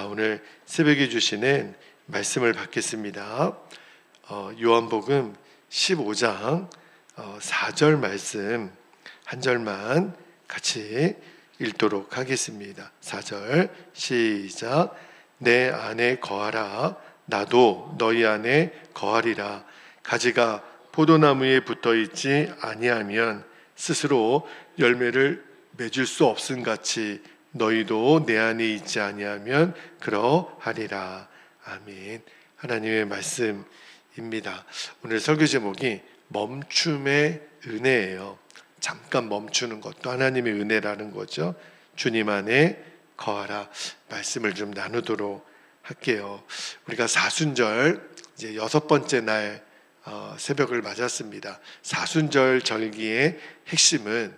오늘 새벽에 주시는 말씀을 받겠습니다. 요한복음 15장 4절 말씀 한 절만 같이 읽도록 하겠습니다. 4절 시작. 내 안에 거하라. 나도 너희 안에 거하리라. 가지가 포도나무에 붙어 있지 아니하면 스스로 열매를 맺을 수 없음 같이 너희도 내 안에 있지 아니하면 그러하리라. 아멘. 하나님의 말씀입니다. 오늘 설교 제목이 멈춤의 은혜예요. 잠깐 멈추는 것도 하나님의 은혜라는 거죠. 주님 안에 거하라. 말씀을 좀 나누도록 할게요. 우리가 사순절 이제 6번째 날 새벽을 맞았습니다. 사순절 절기의 핵심은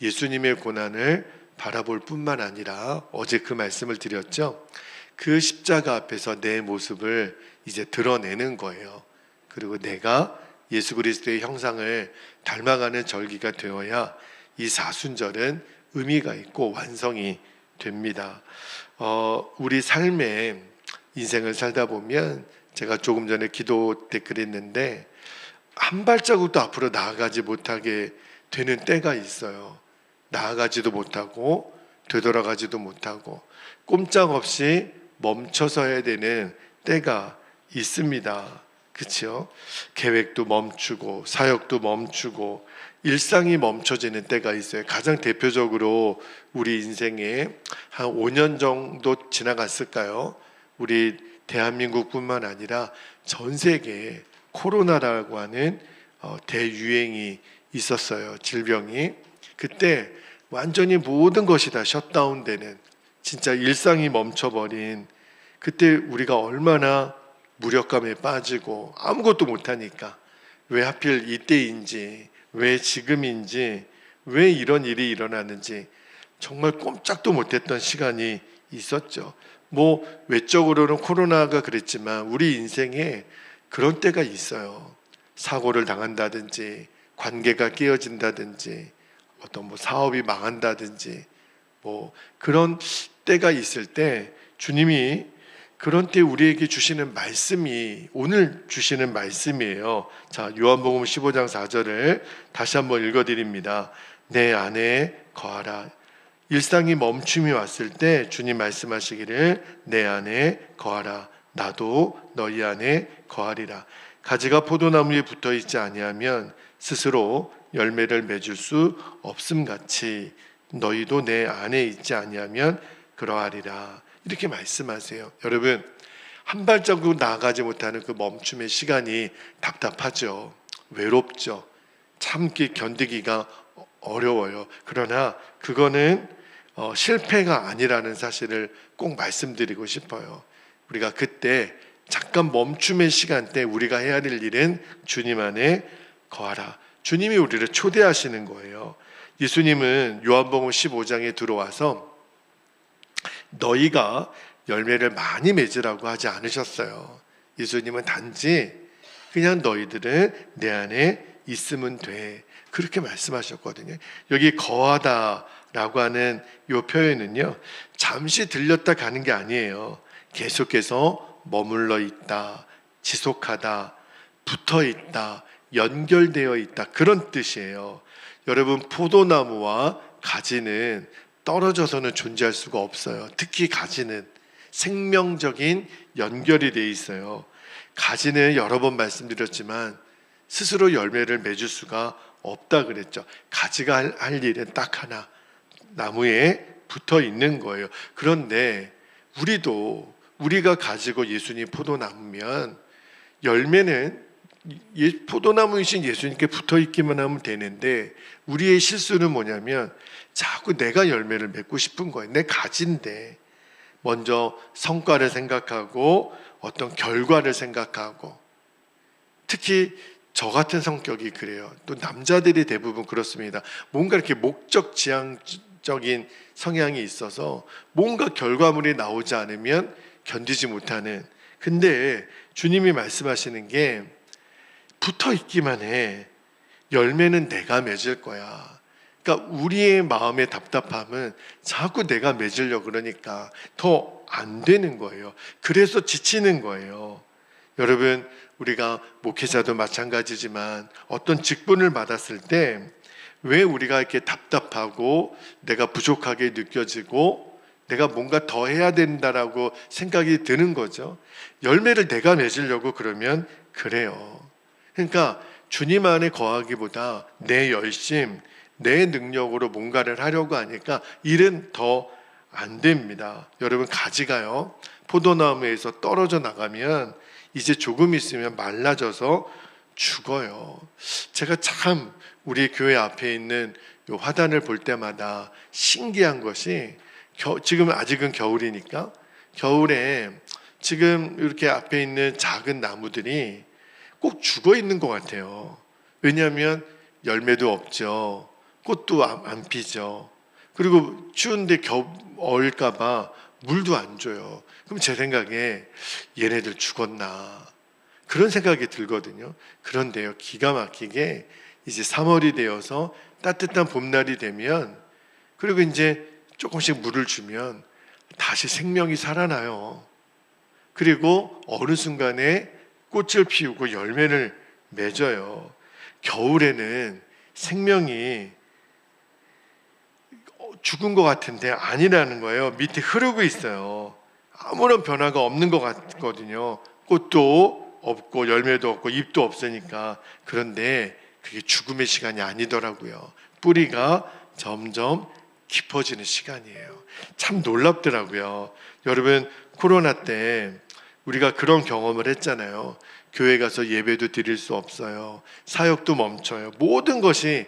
예수님의 고난을 바라볼 뿐만 아니라 어제 그 말씀을 드렸죠. 그 십자가 앞에서 내 모습을 이제 드러내는 거예요. 그리고 내가 예수 그리스도의 형상을 닮아가는 절기가 되어야 이 사순절은 의미가 있고 완성이 됩니다. 우리 삶의 인생을 살다 보면 제가 조금 전에 기도 때 그랬는데 한 발자국도 앞으로 나아가지 못하게 되는 때가 있어요. 나아가지도 못하고 되돌아가지도 못하고 꼼짝없이 멈춰서야 되는 때가 있습니다. 그렇죠? 계획도 멈추고 사역도 멈추고 일상이 멈춰지는 때가 있어요. 가장 대표적으로 우리 인생에 한 5년 정도 지나갔을까요? 우리 대한민국뿐만 아니라 전 세계에 코로나라고 하는 대유행이 있었어요. 질병이. 그때 완전히 모든 것이 다 셧다운되는, 진짜 일상이 멈춰버린, 그때 우리가 얼마나 무력감에 빠지고 아무것도 못하니까 왜 하필 이때인지, 왜 지금인지, 왜 이런 일이 일어나는지 정말 꼼짝도 못했던 시간이 있었죠. 외적으로는 코로나가 그랬지만 우리 인생에 그런 때가 있어요. 사고를 당한다든지 관계가 깨어진다든지 어떤 사업이 망한다든지 그런 때가 있을 때 주님이 그런 때 우리에게 주시는 말씀이 오늘 주시는 말씀이에요. 자, 요한복음 15장 4절을 다시 한번 읽어드립니다. 내 안에 거하라. 일상이 멈춤이 왔을 때 주님 말씀하시기를 내 안에 거하라. 나도 너희 안에 거하리라. 가지가 포도나무에 붙어 있지 아니하면 스스로 열매를 맺을 수 없음같이 너희도 내 안에 있지 아니하면 그러하리라. 이렇게 말씀하세요. 여러분, 한 발자국 나아가지 못하는 그 멈춤의 시간이 답답하죠. 외롭죠. 참기 견디기가 어려워요. 그러나 그거는 실패가 아니라는 사실을 꼭 말씀드리고 싶어요. 우리가 그때 잠깐 멈춤의 시간 때 우리가 해야 될 일은 주님 안에 거하라. 주님이 우리를 초대하시는 거예요. 예수님은 요한복음 15장에 들어와서 너희가 열매를 많이 맺으라고 하지 않으셨어요. 예수님은 단지 그냥 너희들은 내 안에 있으면 돼, 그렇게 말씀하셨거든요. 여기 거하다라고 하는 이 표현은요, 잠시 들렸다 가는 게 아니에요. 계속해서 머물러 있다, 지속하다, 붙어 있다, 연결되어 있다, 그런 뜻이에요. 여러분, 포도나무와 가지는 떨어져서는 존재할 수가 없어요. 특히 가지는 생명적인 연결이 돼 있어요. 가지는 여러 번 말씀드렸지만 스스로 열매를 맺을 수가 없다 그랬죠. 가지가 할 일은 딱 하나, 나무에 붙어 있는 거예요. 그런데 우리가 가지고 예수님 포도나무면 열매는 포도나무이신 예수님께 붙어 있기만 하면 되는데, 우리의 실수는 뭐냐면 자꾸 내가 열매를 맺고 싶은 거예요. 내 가지인데 먼저 성과를 생각하고 어떤 결과를 생각하고, 특히 저 같은 성격이 그래요. 또 남자들이 대부분 그렇습니다. 뭔가 이렇게 목적 지향적인 성향이 있어서 뭔가 결과물이 나오지 않으면 견디지 못하는. 근데 주님이 말씀하시는 게 붙어 있기만 해. 열매는 내가 맺을 거야. 그러니까 우리의 마음의 답답함은 자꾸 내가 맺으려고 그러니까 더 안 되는 거예요. 그래서 지치는 거예요. 여러분, 우리가 목회자도 마찬가지지만 어떤 직분을 받았을 때 왜 우리가 이렇게 답답하고 내가 부족하게 느껴지고 내가 뭔가 더 해야 된다라고 생각이 드는 거죠. 열매를 내가 맺으려고 그러면 그래요. 그러니까 주님 안에 거하기보다 내 열심, 내 능력으로 뭔가를 하려고 하니까 일은 더 안 됩니다. 여러분, 가지가요, 포도나무에서 떨어져 나가면 이제 조금 있으면 말라져서 죽어요. 제가 참 우리 교회 앞에 있는 요 화단을 볼 때마다 신기한 것이 지금 아직은 겨울이니까 겨울에 지금 이렇게 앞에 있는 작은 나무들이 꼭 죽어 있는 것 같아요. 왜냐하면 열매도 없죠. 꽃도 안 피죠. 그리고 추운데 얼까봐 물도 안 줘요. 그럼 제 생각에 얘네들 죽었나 그런 생각이 들거든요. 그런데요, 기가 막히게 이제 3월이 되어서 따뜻한 봄날이 되면, 그리고 이제 조금씩 물을 주면 다시 생명이 살아나요. 그리고 어느 순간에 꽃을 피우고 열매를 맺어요. 겨울에는 생명이 죽은 것 같은데 아니라는 거예요. 밑에 흐르고 있어요. 아무런 변화가 없는 것 같거든요. 꽃도 없고 열매도 없고 잎도 없으니까. 그런데 그게 죽음의 시간이 아니더라고요. 뿌리가 점점 깊어지는 시간이에요. 참 놀랍더라고요. 여러분, 코로나 때 우리가 그런 경험을 했잖아요. 교회 가서 예배도 드릴 수 없어요. 사역도 멈춰요. 모든 것이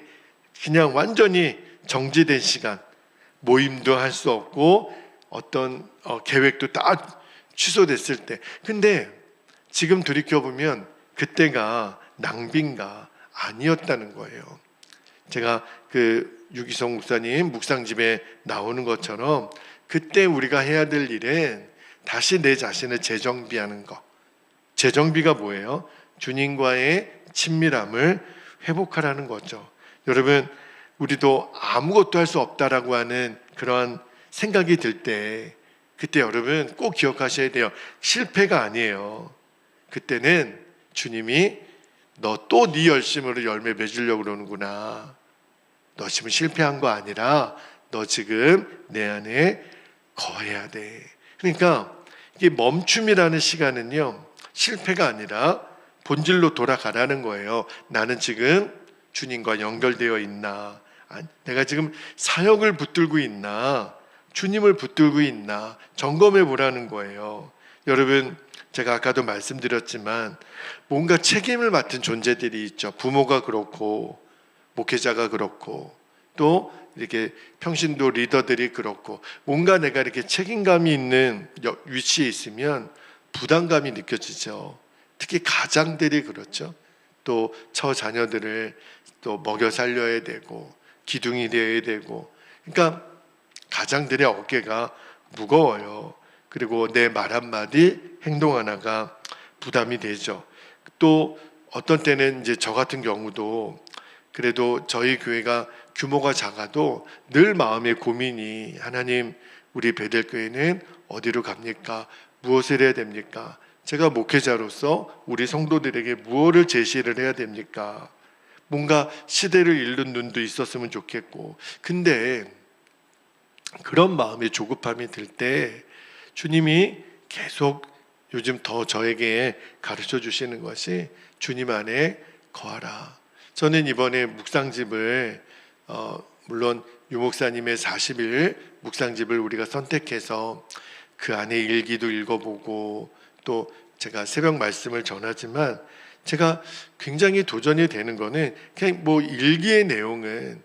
그냥 완전히 정지된 시간. 모임도 할 수 없고 어떤 계획도 다 취소됐을 때. 근데 지금 돌이켜보면 그때가 낭비인가 아니었다는 거예요. 제가 그 유기성 목사님 묵상집에 나오는 것처럼 그때 우리가 해야 될 일은 다시 내 자신을 재정비하는 것. 재정비가 뭐예요? 주님과의 친밀함을 회복하라는 거죠. 여러분, 우리도 아무것도 할 수 없다라고 하는 그런 생각이 들 때, 그때 여러분 꼭 기억하셔야 돼요. 실패가 아니에요. 그때는 주님이 너 또 네 열심으로 열매 맺으려고 그러는구나. 너 지금 실패한 거 아니라 너 지금 내 안에 거해야 돼. 그러니까 이게 멈춤이라는 시간은요, 실패가 아니라 본질로 돌아가라는 거예요. 나는 지금 주님과 연결되어 있나? 내가 지금 사역을 붙들고 있나? 주님을 붙들고 있나? 점검해 보라는 거예요. 여러분, 제가 아까도 말씀드렸지만 뭔가 책임을 맡은 존재들이 있죠. 부모가 그렇고 목회자가 그렇고 또 이렇게 평신도 리더들이 그렇고, 뭔가 내가 이렇게 책임감이 있는 위치에 있으면 부담감이 느껴지죠. 특히 가장들이 그렇죠. 또 처자녀들을 또 먹여 살려야 되고 기둥이 되어야 되고, 그러니까 가장들의 어깨가 무거워요. 그리고 내 말 한마디 행동 하나가 부담이 되죠. 또 어떤 때는 이제 저 같은 경우도 그래도 저희 교회가 규모가 작아도 늘 마음의 고민이, 하나님, 우리 베델교회는 어디로 갑니까? 무엇을 해야 됩니까? 제가 목회자로서 우리 성도들에게 무엇을 제시를 해야 됩니까? 뭔가 시대를 읽는 눈도 있었으면 좋겠고, 근데 그런 마음의 조급함이 들 때 주님이 계속 요즘 더 저에게 가르쳐 주시는 것이 주님 안에 거하라. 저는 이번에 묵상집을 물론 유 목사님의 40일 묵상집을 우리가 선택해서 그 안에 일기도 읽어보고 또 제가 새벽 말씀을 전하지만, 제가 굉장히 도전이 되는 거는 그냥 뭐 일기의 내용은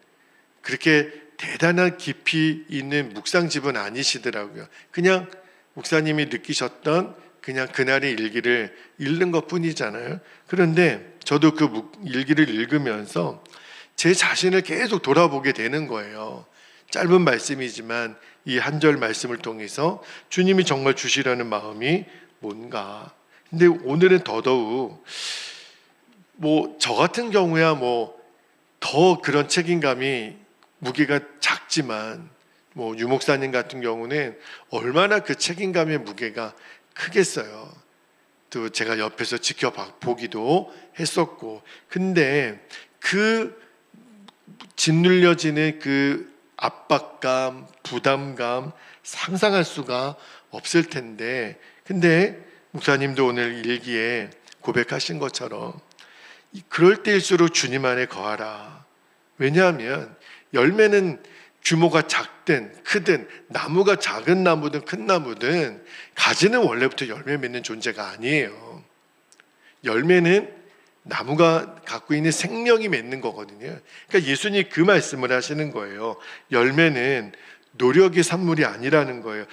그렇게 대단한 깊이 있는 묵상집은 아니시더라고요. 그냥 목사님이 느끼셨던 그냥 그날의 일기를 읽는 것 뿐이잖아요. 그런데 저도 그 일기를 읽으면서 제 자신을 계속 돌아보게 되는 거예요. 짧은 말씀이지만 이 한 절 말씀을 통해서 주님이 정말 주시라는 마음이 뭔가. 근데 오늘은 더더욱 뭐 저 같은 경우야 뭐 더 그런 책임감이 무게가 작지만 유목사님 같은 경우는 얼마나 그 책임감의 무게가 크겠어요. 또 제가 옆에서 지켜보기도 했었고, 근데 그 짓눌려지는 그 압박감, 부담감 상상할 수가 없을 텐데, 근데 목사님도 오늘 일기에 고백하신 것처럼 그럴 때일수록 주님 안에 거하라. 왜냐하면 열매는 규모가 작든 크든, 나무가 작은 나무든 큰 나무든 가지는 원래부터 열매 맺는 존재가 아니에요. 열매는 나무가 갖고 있는 생명이 맺는 거거든요. 그러니까 예수님이 그 말씀을 하시는 거예요. 열매는 노력의 산물이 아니라는 거예요.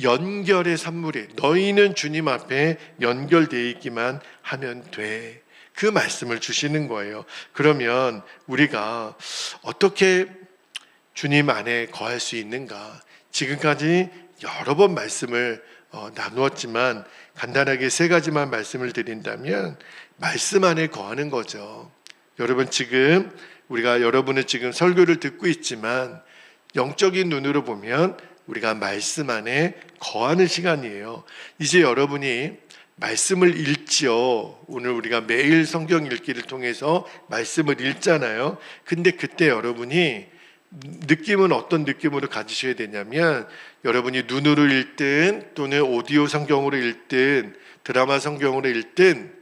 연결의 산물이, 너희는 주님 앞에 연결되어 있기만 하면 돼. 그 말씀을 주시는 거예요. 그러면 우리가 어떻게 주님 안에 거할 수 있는가? 지금까지 여러 번 말씀을 나누었지만 간단하게 세 가지만 말씀을 드린다면, 말씀 안에 거하는 거죠. 여러분, 지금 우리가 여러분은 지금 설교를 듣고 있지만 영적인 눈으로 보면 우리가 말씀 안에 거하는 시간이에요. 이제 여러분이 말씀을 읽지요. 오늘 우리가 매일 성경 읽기를 통해서 말씀을 읽잖아요. 근데 그때 여러분이 느낌은 어떤 느낌으로 가지셔야 되냐면, 여러분이 눈으로 읽든 또는 오디오 성경으로 읽든 드라마 성경으로 읽든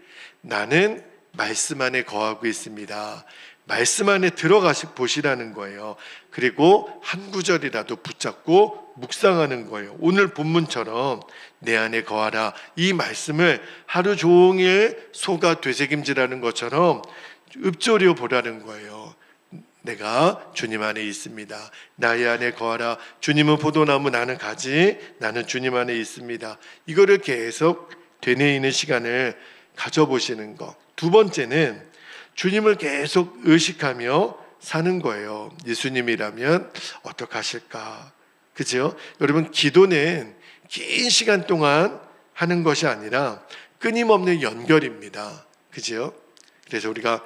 나는 말씀 안에 거하고 있습니다. 말씀 안에 들어가시 보시라는 거예요. 그리고 한 구절이라도 붙잡고 묵상하는 거예요. 오늘 본문처럼 내 안에 거하라, 이 말씀을 하루 종일 속아 되새김질하는 것처럼 읊조려 보라는 거예요. 내가 주님 안에 있습니다. 나의 안에 거하라. 주님은 포도나무, 나는 가지, 나는 주님 안에 있습니다. 이거를 계속 되뇌이는 시간을 가져보시는 것. 두 번째는 주님을 계속 의식하며 사는 거예요. 예수님이라면 어떡하실까? 그죠? 여러분, 기도는 긴 시간 동안 하는 것이 아니라 끊임없는 연결입니다. 그죠? 그래서 우리가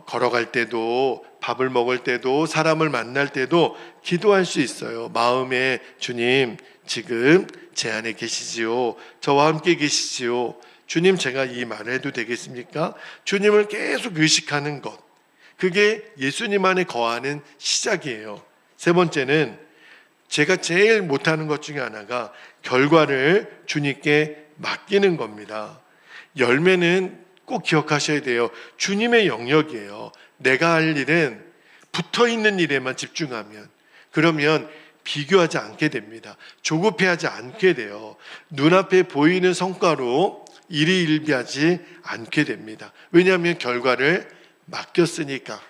걸어갈 때도, 밥을 먹을 때도, 사람을 만날 때도 기도할 수 있어요. 마음에 주님 지금 제 안에 계시지요, 저와 함께 계시지요, 주님 제가 이 말을 해도 되겠습니까? 주님을 계속 의식하는 것, 그게 예수님 안에 거하는 시작이에요. 세 번째는 제가 제일 못하는 것 중에 하나가 결과를 주님께 맡기는 겁니다. 열매는 꼭 기억하셔야 돼요. 주님의 영역이에요. 내가 할 일은 붙어있는 일에만 집중하면, 그러면 비교하지 않게 됩니다. 조급해하지 않게 돼요. 눈앞에 보이는 성과로 일희일비하지 않게 됩니다. 왜냐하면 결과를 맡겼으니까.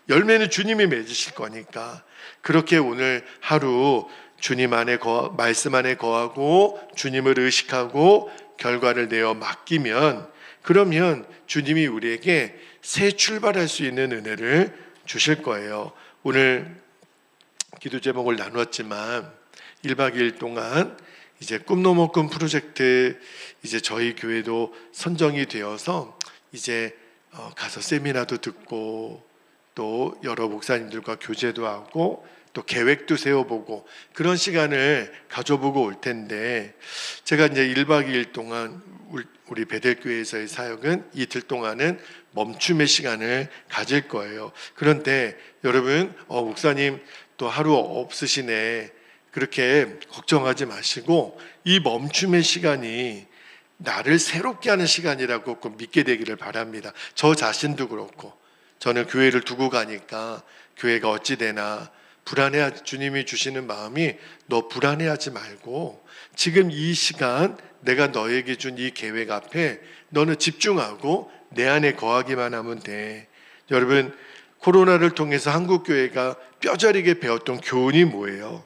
열매는 주님이 맺으실 거니까. 그렇게 오늘 하루 주님 안에 말씀 안에 거하고 주님을 의식하고 결과를 내어 맡기면, 그러면 주님이 우리에게 새 출발할 수 있는 은혜를 주실 거예요. 오늘 기도 제목을 나누었지만 1박 2일 동안 이제 꿈 넘어 꿈 프로젝트, 이제 저희 교회도 선정이 되어서 이제 가서 세미나도 듣고 또 여러 목사님들과 교제도 하고 또 계획도 세워보고 그런 시간을 가져보고 올 텐데, 제가 이제 1박 2일 동안 우리 베델교회에서의 사역은 이틀 동안은 멈춤의 시간을 가질 거예요. 그런데 여러분, 목사님 또 하루 없으시네, 그렇게 걱정하지 마시고 이 멈춤의 시간이 나를 새롭게 하는 시간이라고 꼭 믿게 되기를 바랍니다. 저 자신도 그렇고, 저는 교회를 두고 가니까 교회가 어찌 되나 주님이 주시는 마음이, 너 불안해하지 말고 지금 이 시간 내가 너에게 준 이 계획 앞에 너는 집중하고 내 안에 거하기만 하면 돼. 여러분, 코로나를 통해서 한국교회가 뼈저리게 배웠던 교훈이 뭐예요?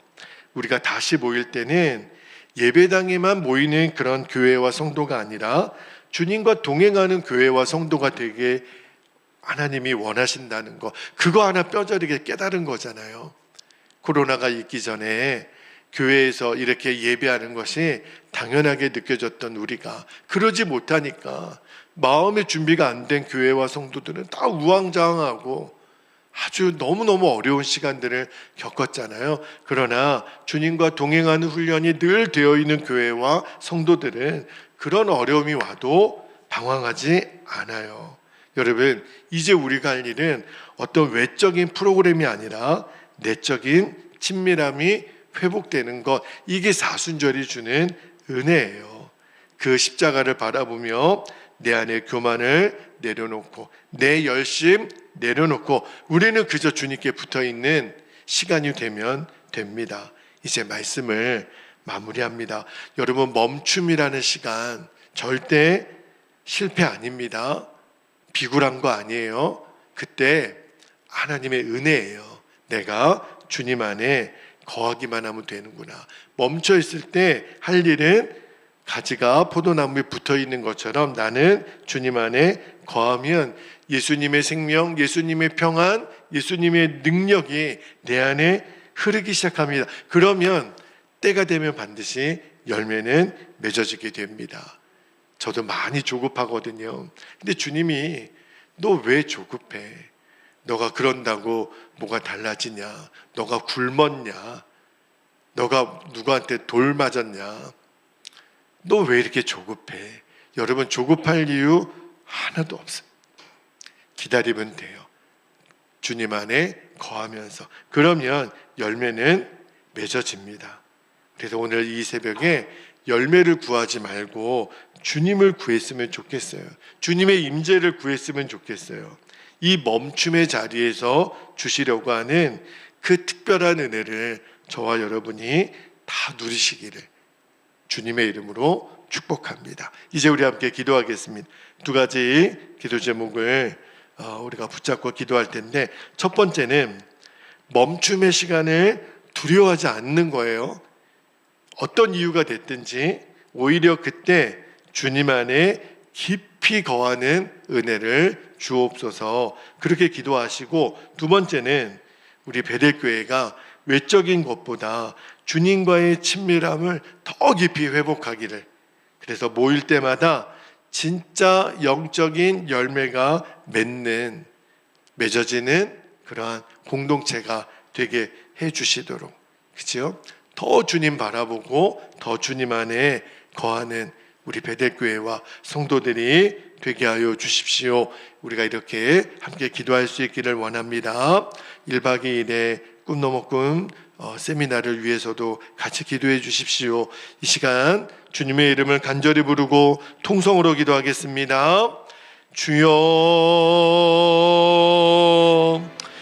우리가 다시 모일 때는 예배당에만 모이는 그런 교회와 성도가 아니라 주님과 동행하는 교회와 성도가 되게 하나님이 원하신다는 거, 그거 하나 뼈저리게 깨달은 거잖아요. 코로나가 있기 전에 교회에서 이렇게 예배하는 것이 당연하게 느껴졌던 우리가 그러지 못하니까 마음의 준비가 안 된 교회와 성도들은 다 우왕좌왕하고 아주 너무너무 어려운 시간들을 겪었잖아요. 그러나 주님과 동행하는 훈련이 늘 되어 있는 교회와 성도들은 그런 어려움이 와도 방황하지 않아요. 여러분, 이제 우리가 할 일은 어떤 외적인 프로그램이 아니라 내적인 친밀함이 회복되는 것, 이게 사순절이 주는 은혜예요. 그 십자가를 바라보며 내 안에 교만을 내려놓고 내 열심 내려놓고 우리는 그저 주님께 붙어있는 시간이 되면 됩니다. 이제 말씀을 마무리합니다. 여러분, 멈춤이라는 시간 절대 실패 아닙니다. 비굴한 거 아니에요. 그때 하나님의 은혜예요. 내가 주님 안에 거하기만 하면 되는구나. 멈춰 있을 때 할 일은 가지가 포도나무에 붙어 있는 것처럼 나는 주님 안에 거하면 예수님의 생명, 예수님의 평안, 예수님의 능력이 내 안에 흐르기 시작합니다. 그러면 때가 되면 반드시 열매는 맺어지게 됩니다. 저도 많이 조급하거든요. 근데 주님이 너 왜 조급해? 너가 그런다고 뭐가 달라지냐? 너가 굶었냐? 너가 누구한테 돌 맞았냐? 너 왜 이렇게 조급해? 여러분, 조급할 이유 하나도 없어요. 기다리면 돼요. 주님 안에 거하면서. 그러면 열매는 맺어집니다. 그래서 오늘 이 새벽에 열매를 구하지 말고 주님을 구했으면 좋겠어요. 주님의 임재를 구했으면 좋겠어요. 이 멈춤의 자리에서 주시려고 하는 그 특별한 은혜를 저와 여러분이 다 누리시기를 주님의 이름으로 축복합니다. 이제 우리 함께 기도하겠습니다. 두 가지 기도 제목을 우리가 붙잡고 기도할 텐데, 첫 번째는 멈춤의 시간을 두려워하지 않는 거예요. 어떤 이유가 됐든지 오히려 그때 주님 안에 깊이 거하는 은혜를 주옵소서, 그렇게 기도하시고, 두 번째는 우리 베델교회가 외적인 것보다 주님과의 친밀함을 더 깊이 회복하기를, 그래서 모일 때마다 진짜 영적인 열매가 맺어지는 그러한 공동체가 되게 해주시도록, 그렇죠? 더 주님 바라보고 더 주님 안에 거하는 우리 베델교회와 성도들이 되게 하여 주십시오. 우리가 이렇게 함께 기도할 수 있기를 원합니다. 1박 2일의 꿈 넘어 꿈 세미나를 위해서도 같이 기도해 주십시오. 이 시간 주님의 이름을 간절히 부르고 통성으로 기도하겠습니다. 주여,